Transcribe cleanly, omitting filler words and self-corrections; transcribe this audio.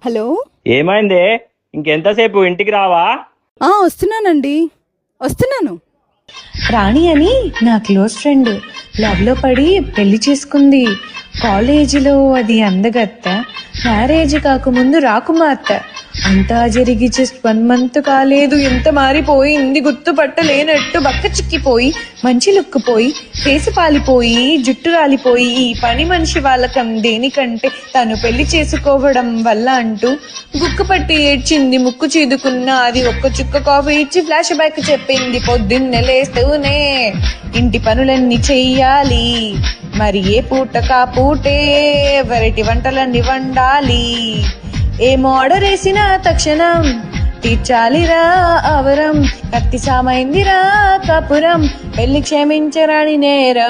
Hello. ఏమైందే? ఇంకెంతసేపు ఇంటికి రావా? వస్తున్నానండి, వస్తున్నాను. రాణి అని నా క్లోజ్ ఫ్రెండ్ లవ్ లో పడి పెళ్లి చేసుకుంది. కాలేజీలో అది అందగత్త, మ్యారేజ్ కాకముందు రాకుమార్తె. అంతా జరిగి జస్ట్ 1 month కాలేదు, ఎంత మారిపోయింది గుర్తుపట్టలేనట్టు. బక్క చిక్కిపోయి, మంచి లుక్కుపోయి, ఫేసి పాలిపోయి, జుట్టు రాలిపోయి, ఈ పని మనిషి వాళ్ళకం దేనికంటే తను పెళ్లి చేసుకోవడం వల్ల అంటూ గుక్కు పట్టి ఏడ్చింది. ముక్కు చీదుకున్న అది ఒక్క చుక్క కాఫీ ఇచ్చి ఫ్లాష్ బ్యాక్ చెప్పింది. పొద్దున్నే లేస్తూనే ఇంటి పనులన్నీ చెయ్యాలి, మరి ఏ పూట కా పూటే వెరైటీ వంటలన్నీ వండాలి. ఏం ఆర్డర్ వేసినా తక్షణం తీర్చాలిరా అవరం. కత్తి సామైందిరా కాపురం, పెళ్లి క్షమించరాని నేరం.